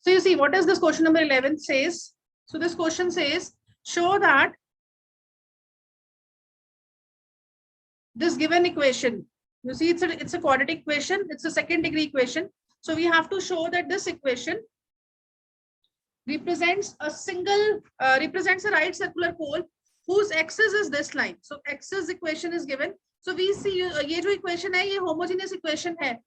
So you see, what is this question number 11 says? So this question says, show that this given equation, you see, it's a quadratic equation, it's a second degree equation. So we have to show that this equation represents a represents a right circular pole whose axis is this line. So axis equation is given. So we see ये जो equation है, ये homogeneous equation है.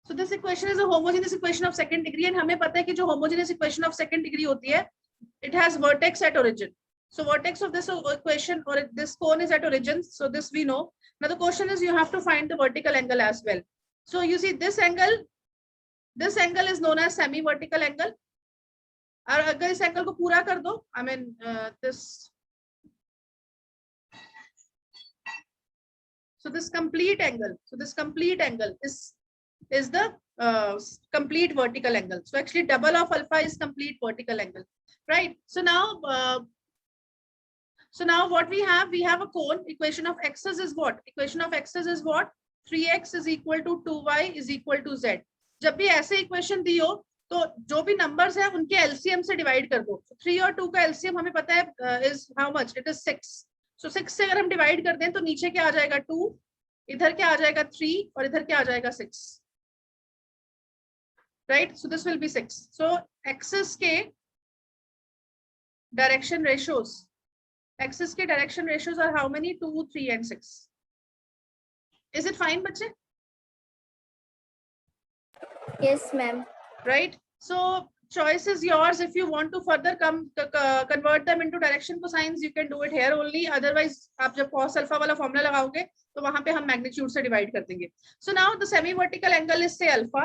So this equation is a homogeneous equation of second degree, and हमें पता है कि जो homogeneous equation of second degree होती है, it has vertex at origin. So vertex of this equation or this cone is at origin. So this we know. Now the question is, you have to find the vertical angle as well. So you see this angle is known as semi-vertical angle. और अगर इस angle को पूरा कर दो, I mean this. So this complete angle is the complete vertical angle. So actually double of alpha is complete vertical angle, right? So now what we have a cone. Equation of x's is what? 3x is equal to 2y is equal to z. जब भी ऐसे equation दी हो तो जो भी numbers है उनके LCM से डिवाइड कर दो. 3 और 2 का एलसीएम हमें पता है is how much? It is 6. सो 6 से अगर हम डिवाइड कर दें तो नीचे क्या आ जाएगा? 2, इधर क्या आ जाएगा? 3 और इधर क्या आ जाएगा? 6, right? So this will be 6. So axis के direction ratios are how many? 2, 3 and 6. Is it fine बच्चे? Yes, ma'am. Right, so choice is yours. If you want to further convert them into direction cosines, you can do it here only. Otherwise आप जब cos alpha वाला formula लगाओगे तो वहां पे हम magnitude से डिवाइड कर देंगे. So now the semi vertical angle is say alpha.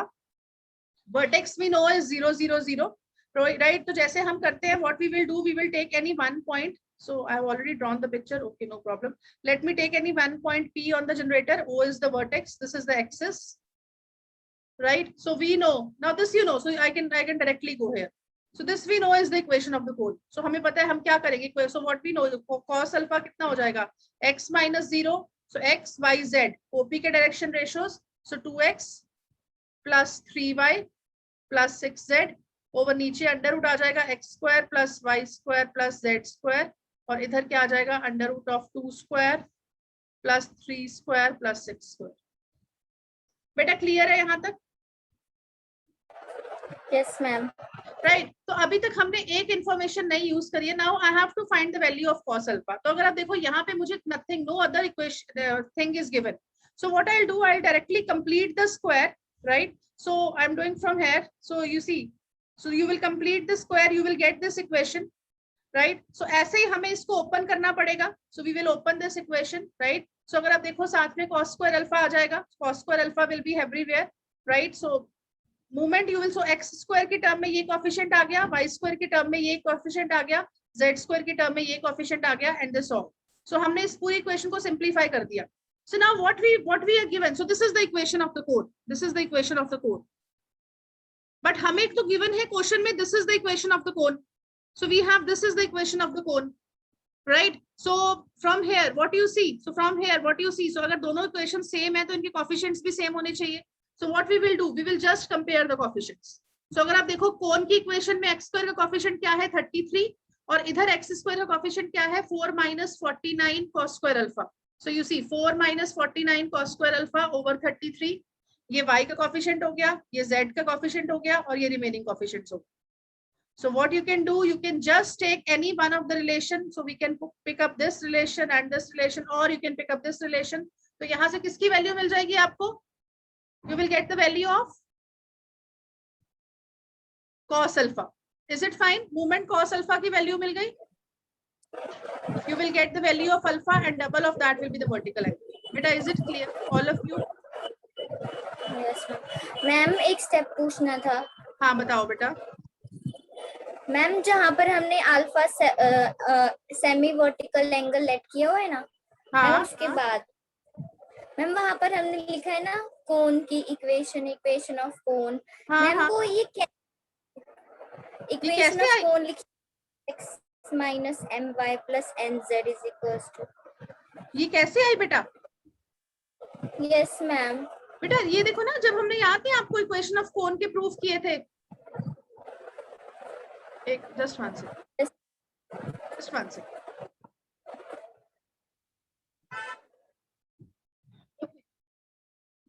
Vertex we know is 0, 0, 0, right? तो जैसे हम करते हैं, what we will do, we will take any one point. So I have already drawn the picture. Okay, no problem. Let me take any one point P on the generator. O is the vertex. This is the axis. Right, so we know now this, you know, so I can directly go here. So this we know is the equation of the cone. So हमें पता है हम क्या करेंगे. So what we know, cos alpha कितना हो जाएगा? x minus 0. So x, y, z, OP के direction ratios. So 2x plus 3y plus 6z over नीचे अंडर रूट आ जाएगा x square plus y square plus z square, और इधर क्या आ जाएगा? Under root of 2 square plus 3 square plus 6 square. बेटा क्लियर है यहाँ तक? Yes, ma'am. Right, तो अभी तक हमने एक इंफॉर्मेशन नहीं यूज करी है. Now I have to find the value of cos alpha. तो अगर आप देखो यहाँ पे मुझे nothing, no other equation thing is given. So what I will do, I will directly complete the square, right? So I am doing from here. So you see, so you will complete the square, you will get this equation, right? So ऐसे ही हमें इसको open करना पड़ेगा. So we will open this equation, right? So अगर आप देखो साथ में cos स्क्वायर अल्फा आ जाएगा. cos square alpha will be everywhere, right? So movement you will, so x square की टर्म में ये कोएफिशिएंट आ गया, वाई स्क्वायर की टर्म में ये कोएफिशिएंट आ गया, जेड स्क्वायर की टर्म में ये कोएफिशिएंट आ गया, एंड दिस ऑल. सो हमने इस पूरी इक्वेशन को सिंपलीफाई कर दिया. So now what we are given, so this is the equation of the cone, this is the equation of the cone. But हमें तो गिवन है क्वेश्चन में, this is the equation of the cone. So we have, this is the equation of the cone, right? So from here what you see, so from here what you see, so अगर दोनों equation same है तो इनके coefficients भी same होने चाहिए. So what we will do, we will just compare the coefficients. So अगर आप देखो कोन की इक्वेशन में x स्क्वायर का कोएफिशिएंट क्या है? 33, और इधर x स्क्वायर का कोएफिशिएंट क्या है? 4 minus 49 cos square alpha. So you see 4 minus 49 cos square alpha over 33. ये y का कोएफिशिएंट हो गया, ये z का कोएफिशिएंट हो गया, और ये रिमेनिंग कोएफिशिएंट्स हो गए. So what you can do, you can just take any one of the relation. So we can pick up this relation and this relation, or you can pick up this relation. तो यहाँ से किसकी value मिल जाएगी आपको? You will get the value of cos alpha. Is it fine? Movement cos alpha की value मिल गई. You will get the value of alpha, and double of that will be the vertical angle. Beta, is it clear, all of you? Yes, ma'am. Ma'am एक step पूछना था. हाँ बताओ बेटा. Ma'am जहाँ पर हमने alpha semi vertical angle let किया हुआ है ना, हाँ, उसके बाद मैम वहाँ पर हमने लिखा है ना कोन की इक्वेशन ऑफ कोन. मैम वो ये क्या इक्वेशन ऑफ कोन लिखी? x minus my plus nz is equals to. ये कैसे आई बेटा? Yes ma'am. बेटा ये देखो ना, जब हमने याद है आपको इक्वेशन ऑफ कोन के प्रूफ किए थे, Just one second. Yes. Just one second.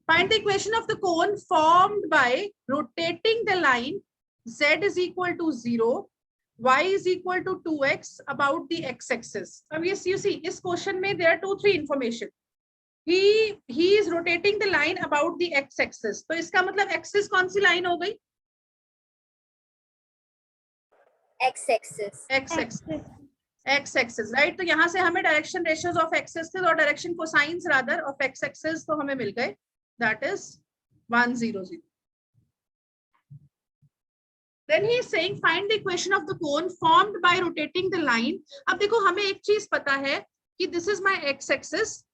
Find the equation of the cone formed by rotating the line z is equal to 0, y is equal to 2x about the x-axis. Now, yes, you see, this question में there are 2-3 information. He is rotating the line about the x-axis. तो इसका मतलब axis कौन सी line हो गई? x-axis. x-axis. x-axis, right? तो यहाँ से हमें direction ratios of x-axis और direction cosines rather of x-axis तो हमें मिल गए. That is 1, 0, 0. Then he is saying find the equation of the cone formed by rotating the line. अब देखो हमें एक चीज पता है कि this is my x-axis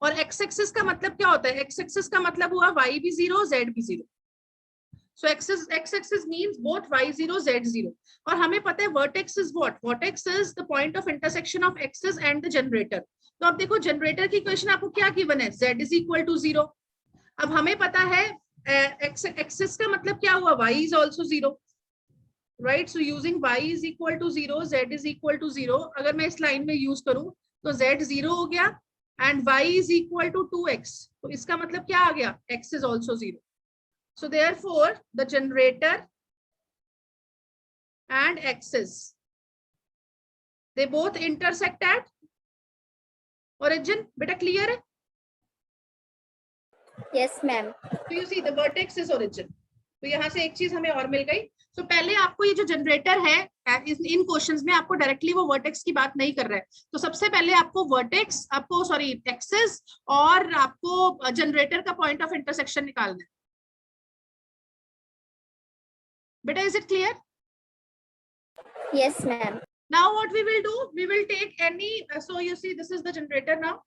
और x-axis का मतलब क्या होता है? x-axis का मतलब हुआ y भी 0, z भी 0. So x-axis means both y0, z0. और हमें पता है vertex is what? Vertex is the point of intersection of axis and the generator. तो अब देखो जनरेटर की इक्वेशन आपको क्या गिवन है? z is equal to 0. अब हमें पता है एक्सिस का मतलब क्या हुआ? y is also 0, right? So using y is equal to 0, z is equal to 0. अगर मैं इस लाइन में यूज करूं तो z 0 हो गया and y is equal to 2x. तो इसका मतलब क्या आ गया? x is also 0. So therefore the generator and axis, they both intersect at origin. बेटा clear है? Yes ma'am. So you see the vertex is origin. तो यहाँ से एक चीज हमें और मिल गई. तो पहले आपको ये जो जनरेटर है इन क्वेश्चंस में आपको डायरेक्टली वो वर्टेक्स की बात नहीं कर रहा है. तो सबसे पहले आपको वर्टेक्स, आपको सॉरी एक्सिस और आपको जनरेटर का पॉइंट ऑफ इंटरसेक्शन निकालना है. बेटा is it clear? Yes ma'am. Now what we will do, we will take any, so you see this is the generator now.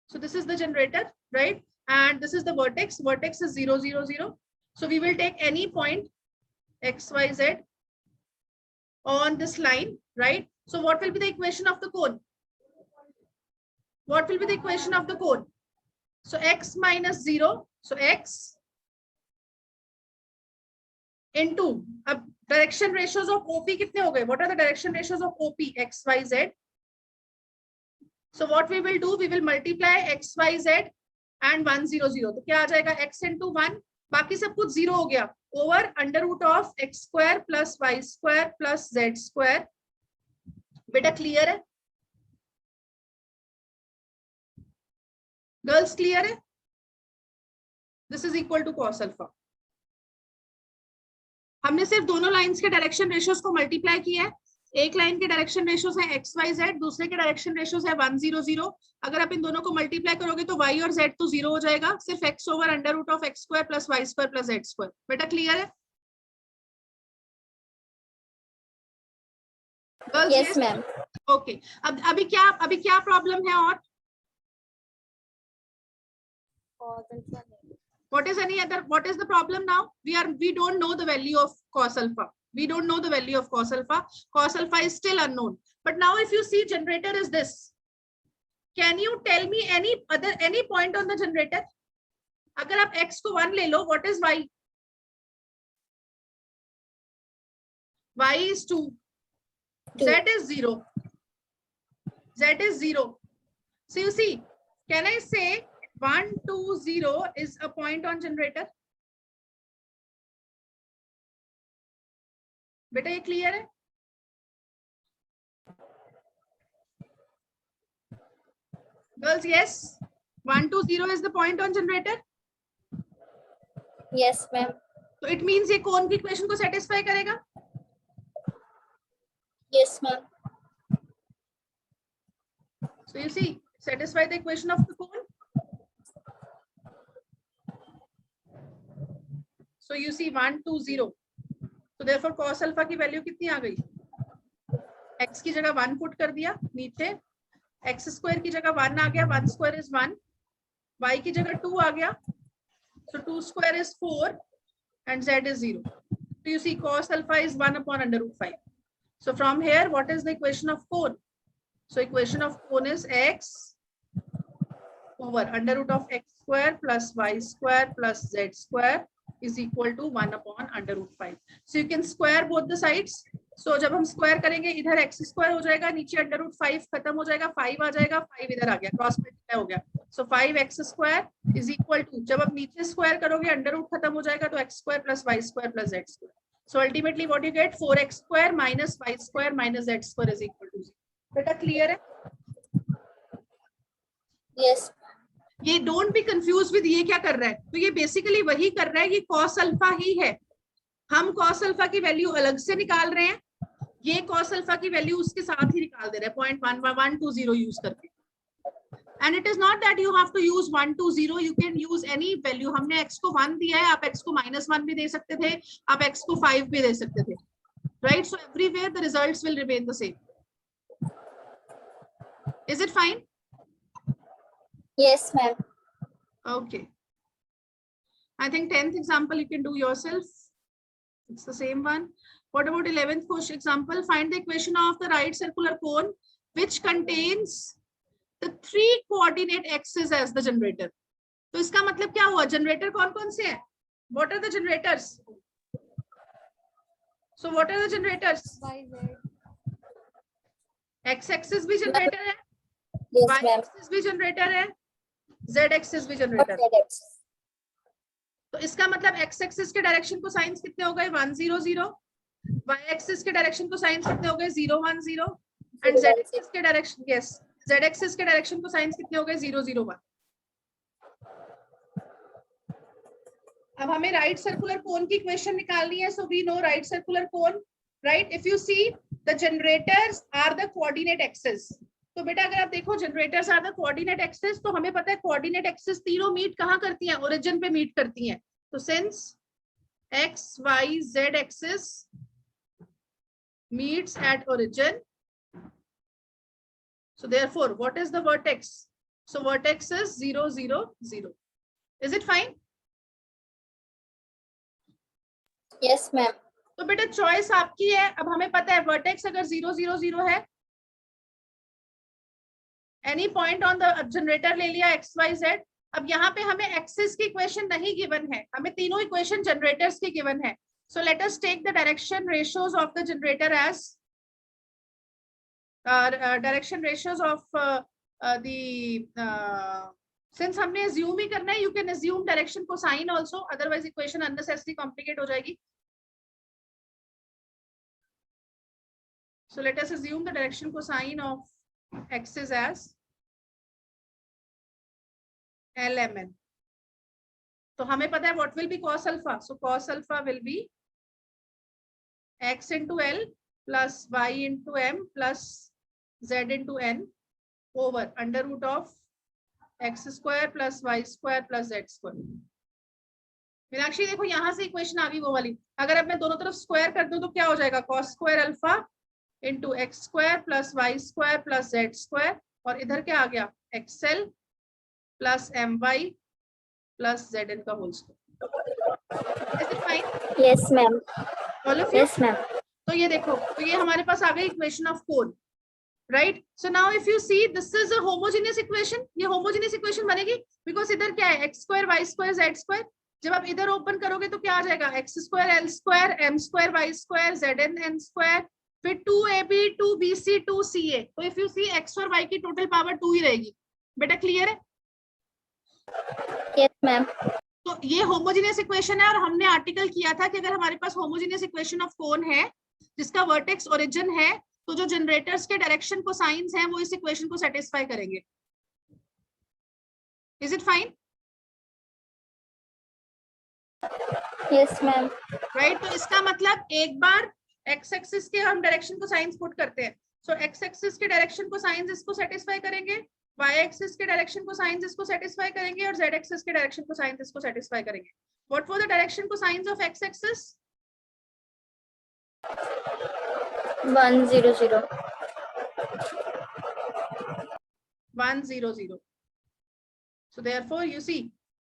So this is the generator, right? And this is the vertex. Vertex is 0, 0, 0. So we will take any point x, y, z on this line, right? So what will be the equation of the cone? What will be the equation of the cone? So x minus 0. So x into direction ratios of OP कितने हो गए? What are the direction ratios of OP? X, Y, Z. So what we will do, we will multiply x, y, z and 1, 0, 0. तो क्या आ जाएगा? x into 1. बाकी सब कुछ 0 हो गया. Over under root of x square plus y square plus z square. बेटा clear है? Girls clear है? This is equal to cos alpha. हमने सिर्फ दोनों लाइंस के डायरेक्शन रेशियोज को मल्टीप्लाई किया है. एक लाइन के डायरेक्शन रेशियोज है एक्स वाई जेड, दूसरे के डायरेक्शन रेशियोज है 1, 0, 0. अगर आप इन दोनों को मल्टीप्लाई करोगे तो y और z तो 0 हो जाएगा. सिर्फ x over under root of x square plus y square plus z square. बेटा क्लियर है? Girls Yes ma'am. ओके. अब अभी क्या प्रॉब्लम है? और what is the problem now? We don't know the value of cos alpha. We don't know the value of cos alpha. Cos alpha is still unknown. But now if you see generator is this, can you tell me any point on the generator? अगर आप x को 1 ले लो, what is y? Y is 2. Z is 0. Z is 0. So you see, can I say 1, 2, 0 is a point on generator? बेटा ये clear है? Girls, yes. 1, 2, 0 is the point on generator. Yes ma'am. So it means ये कोन की equation को satisfy करेगा. Yes ma'am. So you see, satisfy the equation of the cone. So you see 1, 2, 0. So therefore cos alpha की value कितनी आ गई? x की जगह 1 put कर दिया नीचे, x स्क्वायर की जगह 1 आ गया, 1 स्क्वायर इज 1, y की जगह 2 आ गया, so 2 square is 4 and z is 0. So you see cos alpha is 1 upon under root 5. So from here, what is the equation of cone? So equation of cone is x over under root of x square plus y square plus z square is equal to 1 upon under root 5. So you can square both the sides. So जब हम square करेंगे इधर x square हो जाएगा, नीचे under root 5 खत्म हो जाएगा, 5 आ जाएगा, 5 इधर आ गया, क्रॉस मल्टीप्लाई हो गया. So 5x square is equal to, जब आप नीचे स्क्वायर करोगे अंडर रूट खत्म हो जाएगा, तो x square plus y square plus z square. So ultimately what you get 4x square minus y square minus z square is equal to 0. बेटा clear है? Yes. ये डोंट बी कंफ्यूज विद ये क्या कर रहा है. तो ये बेसिकली वही कर रहा है, ये कॉस अल्फा ही है. हम कॉस अल्फा की वैल्यू अलग से निकाल रहे हैं, ये कॉस अल्फा की वैल्यू उसके साथ ही निकाल दे रहे हैं 0.1120 यूज करके. And it is not that you have to use 120, you can use any value. हमने x को 1 दिया है, आप x को -1 भी दे सकते थे, आप x को 5 भी दे सकते थे, right? So everywhere the results will remain the same. Is it fine? Yes, ma'am. Okay. I think 10th example you can do yourself. It's the same one. What about 11th question example? Find the equation of the right circular cone which contains the 3 coordinate axes as the generator. तो इसका मतलब क्या हुआ? Generator कौन कौन से हैं? What are the generators? So what are the generators? X axis भी जनरेटर है, Yes, Y ma'am. axis भी जनरेटर है, Z axis भी जनरेटर. तो इसका मतलब x एक्सिस के डायरेक्शन को साइंस कितने हो गए? 1 0 0. y एक्सिस के डायरेक्शन को साइंस कितने हो गए? 0 1 0. एंड z एक्सिस के डायरेक्शन, यस, z एक्सिस के डायरेक्शन को साइंस कितने हो गए? 0 0 1. अब हमें राइट सर्कुलर कोन की इक्वेशन निकालनी है. So we know right circular cone, right? If you see the generators are the coordinate axis. तो बेटा अगर आप देखो generators are the coordinate axis, तो हमें पता है कोऑर्डिनेट एक्सिस तीनों मीट कहाँ करती हैं? ओरिजिन पे मीट करती हैं. तो since x y z axis meets at origin, so therefore what is the vertex? So vertex is 0 0 0. Is it fine? Yes, ma'am. तो बेटा चॉइस आपकी है. अब हमें पता है वर्टेक्स अगर 0 0 0 है, any point on the generator ले लिया x y z. अब यहाँ पे हमें एक्सिस की इक्वेशन नहीं गिवन है, हमें तीनों इक्वेशन जनरेटर्स की गिवन है. So let us take the direction ratios of the generator as direction ratios of since हमने assume ही करना है, you can assume direction cosine also, otherwise equation unnecessarily complicate हो जाएगी. So let us assume the direction cosine of axis as LMN. तो हमें पता है what will be cos alpha. So cos alpha will be x into L plus y into M plus z into N over under root of x square plus y square plus z square. Meenakshi देखो यहाँ से equation आ गई वो वाली. अगर अब मैं दोनों तरफ स्क्वायर कर दूं तो क्या हो जाएगा? cos square alpha into x square plus y square plus z square, और इधर क्या आ गया? X l plus m y plus z n का whole square. Yes, ma'am. All of you? Yes, ma'am. तो ये देखो, तो ये हमारे पास आ गई equation of cone, right? So now if you see this is a homogeneous equation. ये होमोजेनियस इक्वेशन बनेगी बिकॉज इधर क्या है? X square Y square Z square. जब आप इधर ओपन करोगे तो क्या आ जाएगा? X square L square M square Y square Z N N square, फिर 2ab 2bc 2ca. तो इफ यू सी एक्स और वाई की टोटल पावर 2 ही रहेगी. बेटा क्लियर है? Yes, ma'am. तो ये होमोजेनियस इक्वेशन है, और हमने आर्टिकल किया था कि अगर हमारे पास होमोजेनियस इक्वेशन ऑफ कोन है जिसका वर्टेक्स ओरिजिन है, तो जो जनरेटर्स के डायरेक्शन को साइंस हैं वो इस इक्वेशन को सेटिस्फाई करेंगे. Is it fine? Yes, ma'am. Right? तो इसका मतलब एक बार एक्स एक्सिस के हम डायरेक्शन को साइंस पुट करते हैं. सो एक्स एक्सिस के डायरेक्शन को साइंस इसको सेटिस्फाई करेंगे, y एक्सिस के डायरेक्शन को साइंस इसको सेटिस्फाई करेंगे, और z एक्सिस के डायरेक्शन को साइंस इसको सेटिस्फाई करेंगे. व्हाट वर द डायरेक्शन को science of x axis? 1 0 0. 1 0 0. So therefore you see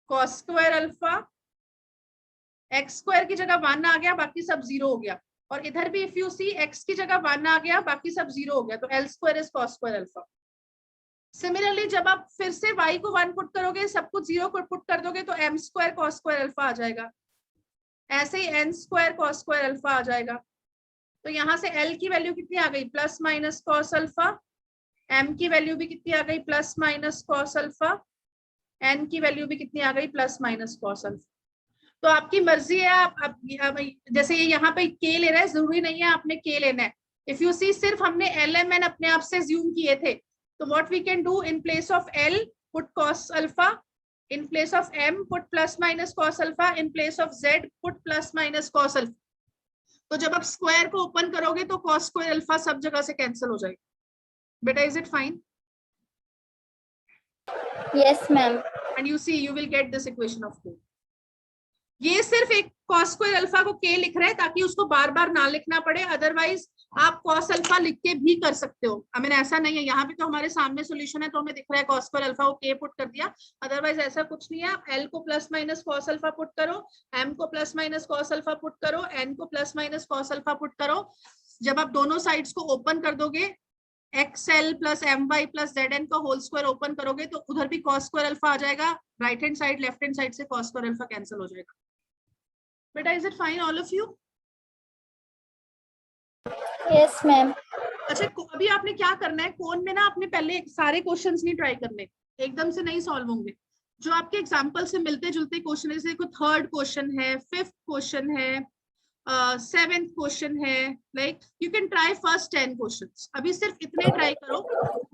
cos square alpha x square की जगह 1 आ गया, बाकी सब 0 हो गया. और इधर भी इफ यू सी x की जगह 1 आ गया, बाकी सब 0 हो गया. तो l square is cos square alpha. Similarly जब आप फिर से y को 1 पुट करोगे, सब कुछ 0 को पुट कर दोगे, तो m square cos square alpha आ जाएगा. ऐसे ही n square cos square alpha आ जाएगा। तो यहाँ से L की वैल्यू कितनी आ गई, plus minus cos alpha, M की वैल्यू भी कितनी आ गई, plus minus cos alpha, N की वैल्यू भी कितनी आ गई, प्लस माइनस cos अल्फा। तो आपकी मर्जी है, आप जैसे ये यहाँ पे K ले रहा है, जरूरी नहीं है आपने K लेना है। इफ यू सी सिर्फ हमने LMN अपने आप से ज्यूम किए थे, तो what we can do, in place of L put cos alpha, in place of M put plus minus cos alpha, in place of Z put plus minus cos alpha। तो जब आप स्क्वायर को ओपन करोगे तो cos square alpha सब जगह से cancel हो जाएगा। बेटा is it fine? Yes ma'am. And you see you will get this equation of K। ये सिर्फ एक cos स्क्वायर अल्फा को K लिख रहे हैं ताकि उसको बार बार ना लिखना पड़े, अदरवाइज आप cos अल्फा लिख के भी कर सकते हो। आई मीन ऐसा नहीं है, यहाँ पे तो हमारे सामने सॉल्यूशन है तो हमें दिख रहा है cos स्क्वायर अल्फा को K पुट कर दिया, अदरवाइज ऐसा कुछ नहीं है। आप L को plus minus cos alpha put करो, M को plus minus cos alpha put करो, N को plus minus cos alpha put करो। जब आप दोनों साइड्स को ओपन कर दोगे, XL plus MY plus ZN का होल स्क्वायर ओपन करोगे तो उधर भी cos स्क्वायर अल्फा आ जाएगा, right hand side left hand side से cos स्क्वायर अल्फा कैंसिल हो जाएगा। बेटा is it fine all of you? Yes ma'am. अच्छा अभी आपने क्या करना है, कोन में ना आपने पहले सारे क्वेश्चंस नहीं ट्राई करने, एकदम से नहीं सॉल्व होंगे। जो आपके एग्जांपल से मिलते जुलते क्वेश्चन है, जैसे कोई थर्ड क्वेश्चन है, फिफ्थ क्वेश्चन है, सेवेंथ क्वेश्चन है, like you can try first 10 questions. अभी सिर्फ इतने ट्राई करो,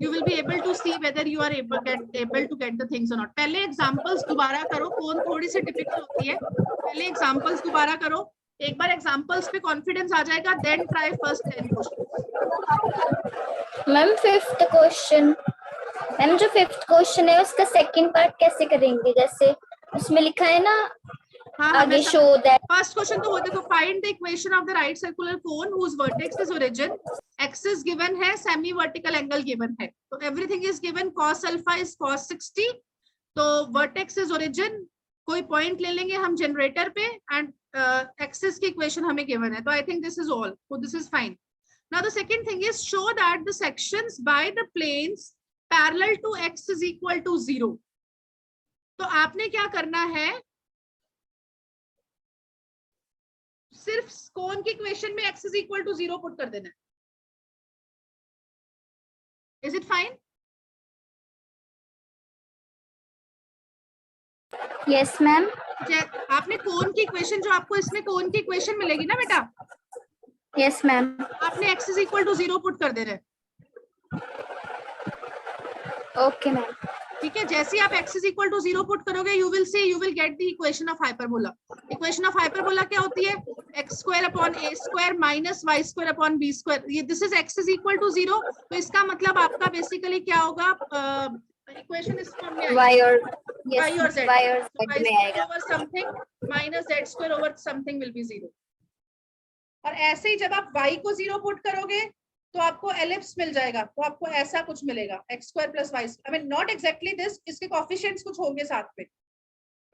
you will be able to see whether you are able to get the things और नॉट। पहले एग्जांपल्स दोबारा करो, कोन थोड़ी सी डिफिकल्ट होती है, पहले एग्जांपल्स दोबारा करो, एक बार एग्जांपल्स पे कॉन्फिडेंस आ जाएगा, then try first 10 question. Ma'am fifth question, ma'am जो फिफ्थ क्वेश्चन है उसका सेकंड पार्ट कैसे करेंगे, जैसे उसमें लिखा है ना आगे शो दैट। फर्स्ट क्वेश्चन तो वो देखो, find the equation of the right circular cone whose vertex is origin, axis given है, सेमी वर्टिकल एंगल गिवन है, तो everything is given, cos alpha is cos 60, तो वर्टेक्स इज ओरिजिन, कोई point ले लेंगे हम जनरेटर पे, एंड एक्सिस की इक्वेशन हमें गिवन है, तो I think this is all, so this is fine. Now the second thing is show that the sections bye the planes parallel to x is equal to 0। तो आपने क्या करना है, सिर्फ कोन की इक्वेशन में x is equal to 0 put कर देना है। Is it fine? Yes ma'am. आपने कोन की इक्वेशन, जो आपको इसमें कोन की इक्वेशन मिलेगी ना बेटा, यस मैम, आपने x is equal to 0 put कर देना है। Okay ma'am. ठीक है, जैसे आप x is equal to 0 put करोगे, you will see, you will get the equation of hyperbola. Equation of hyperbola क्या होती है, x square upon a square minus y square upon b square, ये this is x is equal to 0। तो इसका मतलब आपका basically क्या होगा, इक्वेशन इस फॉर्म में y और z में आएगा, over something minus z square over something will be 0। और ऐसे ही जब आप y को 0 पुट करोगे तो आपको एलिप्स मिल जाएगा, तो आपको ऐसा कुछ मिलेगा, x square plus Y, I mean not exactly this, इसके कोएफिशिएंट्स कुछ होंगे साथ में,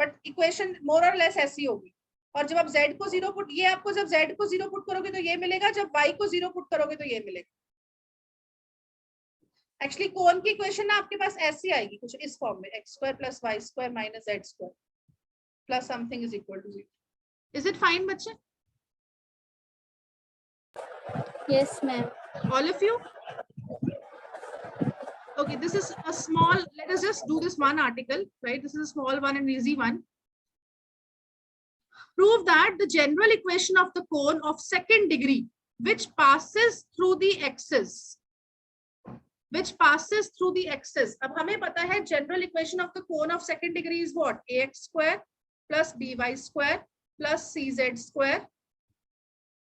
बट इक्वेशन मोर और लेस ऐसी होगी। और जब आप z को 0 पुट, ये आपको जब z को 0 पुट करोगे तो ये मिलेगा, जब y को 0 पुट करोगे तो ये मिलेगा। एक्चुअली कोन की इक्वेशन ना आपके पास ऐसी आएगी कुछ इस फॉर्म में, x square plus y square minus z square plus something is equal to 0। Is it fine बच्चे? Yes ma'am. All of you? Okay, this is a small, let us just do this one article, right? This is a small one and easy one. Prove that the general equation of the cone of second degree, which passes through the axis, अब हमें पता है general equation of the cone of second degree is what? ax square plus by square plus cz square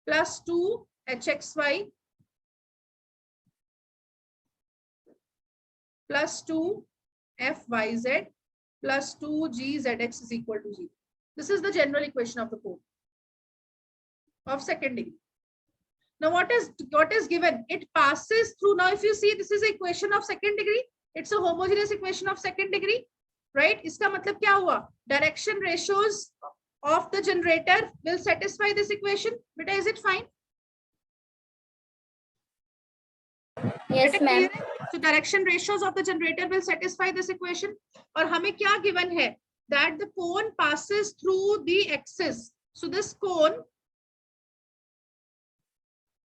plus 2hxy plus 2fyz plus 2gzx is equal to 0. This is the general equation of the cone of second degree. Now what is given? It passes through. Now if you see, this is the equation of second degree. It's a homogeneous equation of second degree, right? इसका मतलब क्या हुआ? Direction ratios of the generator will satisfy this equation. Beta, is it fine? Yes ma'am. So direction ratios of the generator will satisfy this equation. और हमें क्या given है? That the cone passes through the axis. So this cone,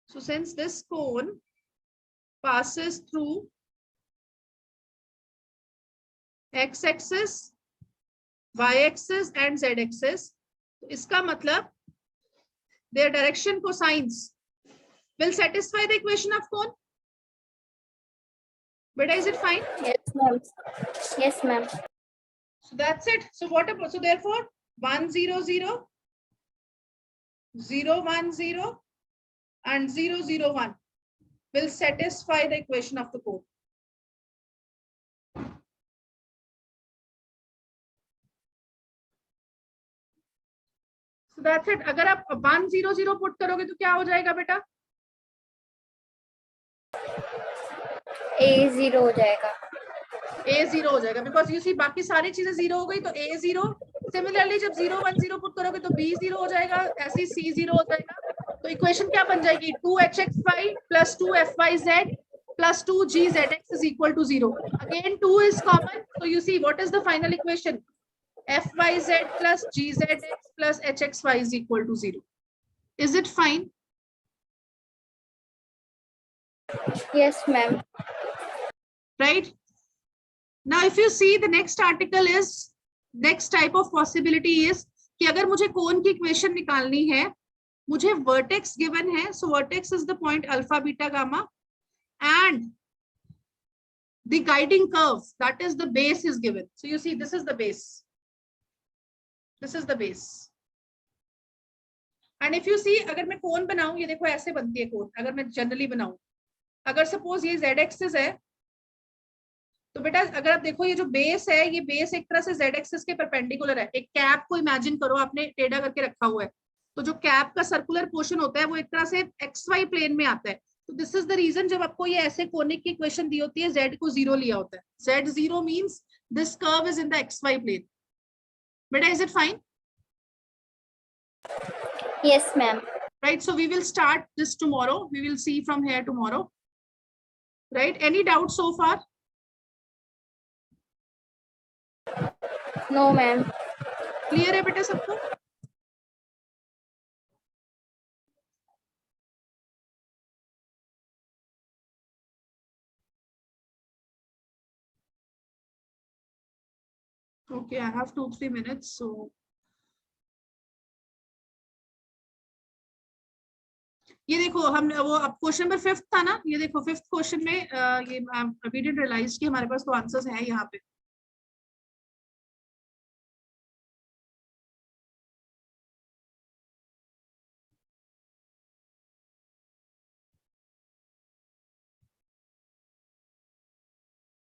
so since this cone passes through x-axis, y-axis and z-axis, इसका मतलब their direction cosines will satisfy the equation of cone. Beta, is it fine? Yes, ma'am. Yes, ma'am. So that's it. So what about, so therefore 1 0 0 0 1 0 and 0 0 1 will satisfy the equation of the cone. So that's it. अगर आप 1 0 0 put करोगे तो क्या हो जाएगा बेटा? A0 हो जाएगा. A0 हो जाएगा बिकॉज यू सी बाकी सारी चीजें 0 हो गई तो A0. सिमिलरली जब 0 1 0 पुट करोगे तो B0 हो जाएगा, ऐसे C0 हो जाएगा. तो इक्वेशन क्या बन जाएगी? 2hxy plus 2fyz plus 2gzx is equal to 0. Again 2 is common, so you see what is the final equation? fyz plus gzx plus hxy is equal to 0. Is it fine? Yes, ma'am. Right? Now if you see the next article is, next type of possibility is कि अगर मुझे कोन की equation निकालनी है, मुझे vertex given है, so vertex is the point alpha beta gamma and the guiding curve, that is the base is given. So you see this is the base, this is the base. And if you see अगर मैं कोन बनाऊं, ये देखो ऐसे बनती है कोन, अगर मैं जनरली बनाऊं, अगर सपोज ये z एक्सिस है तो बेटा अगर आप देखो ये जो बेस है, ये बेस एक तरह से z एक्सिस के परपेंडिकुलर है. एक कैप को इमेजिन करो, आपने टेढ़ा करके रखा हुआ है, तो जो कैप का सर्कुलर पोर्शन होता है वो एक तरह से xy प्लेन में आता है. तो दिस इज द रीजन जब आपको ये ऐसे कोनिक की इक्वेशन दी होती है, z को 0 लिया होता है. z0 means this curve is in the xy plane. बेटा is it fine? Yes, ma'am. Right, so we will start this tomorrow. We will see from here tomorrow. Right, any doubts so far? No, ma'am. Clear है बेटा सबको? Okay, I have 2-3 minutes, so ये देखो हम वो अब question number 5 था ना, ये देखो 5th क्वेश्चन में ये वी डिड रियलाइज कि हमारे पास तो आंसर्स है यहाँ पे.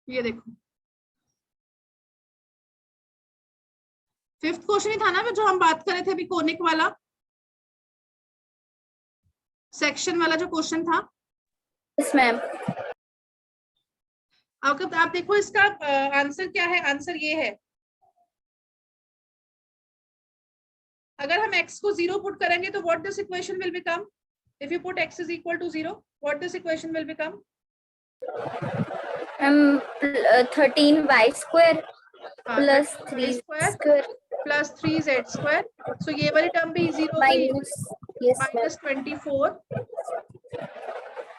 ये देखो 5th क्वेश्चन ही था ना जो हम बात कर रहे थे अभी, कोनिक वाला सेक्शन वाला जो क्वेश्चन था. Yes, ma'am. आप देखो इसका आंसर क्या है. आंसर ये है, अगर हम x को 0 पुट करेंगे तो what this equation will become? If you put x is equal to 0, what this equation will become? 13y square plus 3 square plus 3z square. So ये वाली टर्म भी 0 गई. minus. Yes, ma'am. Minus 24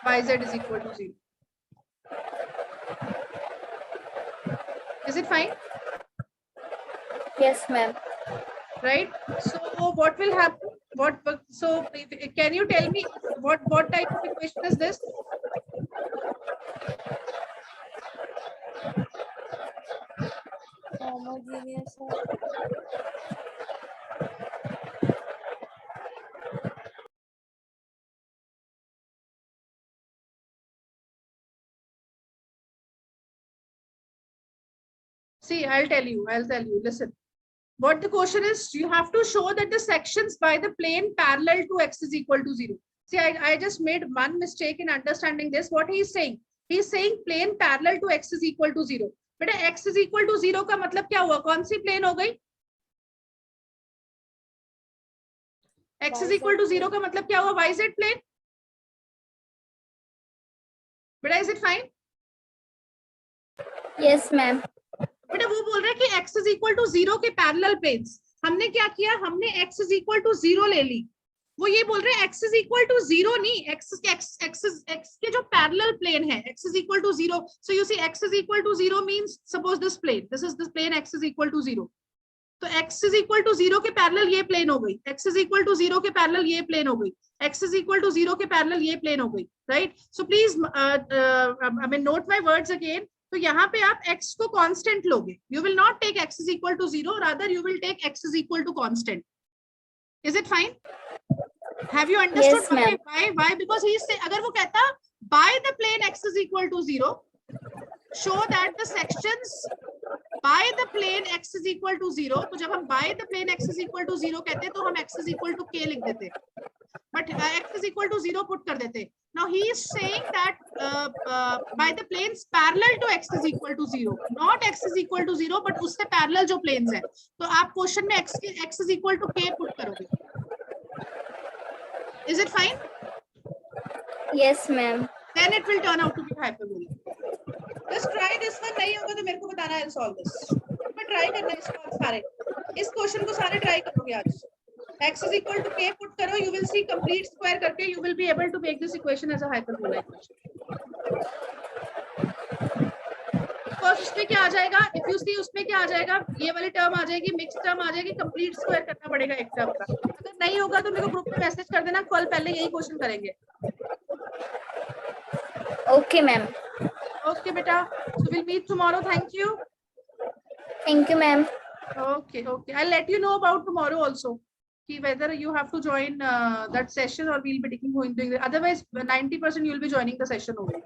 yz is equal to 0. Is it fine? Yes, ma'am. Right, so what will happen? So can you tell me what type of equation is this? Homogeneous. See, I'll tell you, listen. What the question is, you have to show that the sections by the plane parallel to x is equal to 0. See, I just made one mistake in understanding this. What he is saying? He is saying plane parallel to x is equal to 0. बेटा x is equal to 0 का मतलब क्या हुआ? कौन सी plane हो गई? x is equal to 0 का मतलब क्या हुआ? yz plane. बेटा is it fine? Yes, ma'am. बेटा वो बोल रहा है कि x is equal to 0 के पैरेलल प्लेन्स. हमने क्या किया, हमने x इज इक्वल टू 0 ले ली। वो ये बोल रहे हैं x इज इक्वल टू 0 नहीं, x के जो पैरेलल प्लेन है x is equal to 0। So you see x is equal to 0 means suppose this plane, this is this plane x is equal to 0। तो x इज इक्वल टू 0 के parallel ये plane हो गई, x is equal to 0 के parallel ये plane हो गई, x is equal to 0 के पैरेलल ये प्लेन हो गई, right. So please I mean note my words again. तो यहाँ पे आप x को कांस्टेंट लोगे, you will not take x is equal to 0, rather you will take x is equal to constant. Is it fine? Have you understood? Yes, why? Because he say, अगर वो कहता by the plane x is equal to 0, show that the sections by the plane x is equal to 0, तो जब हम by the plane x is equal to 0 कहते तो हम x is equal to k लिख देते, but x is equal to 0 put कर देते। Now he is saying that by the planes parallel to x is equal to 0, not x is equal to 0, but उससे parallel जो planes है, तो आप question में x is equal to k put करोगे। Is it fine? yes ma'am. Then it will turn out to be hyperbolic. Just try this one, नहीं होगा तो मेरे को बताना, I'll solve this. मैं try करना है इसको सारे, इस क्वेश्चन को सारे try करोगे आज। x is equal to k put करो, you will see complete square करके you will be able to make this equation as a hyperbola equation. Because उसमें क्या आ जाएगा, if you see उसमें क्या आ जाएगा, ये वाली टर्म आ जाएगी, मिक्स टर्म आ जाएगी, कंप्लीट स्क्वायर करना पड़ेगा एक टर्म का। अगर नहीं होगा तो मेरे को ग्रुप में मैसेज कर देना, कल पहले यही क्वेश्चन करेंगे। Okay ma'am. Okay बेटा, so we'll meet tomorrow. Thank you. Thank you ma'am. Okay, I'll let you know about tomorrow also, whether you have to join that session or we'll be taking doing the, otherwise 90% you'll be joining the session only.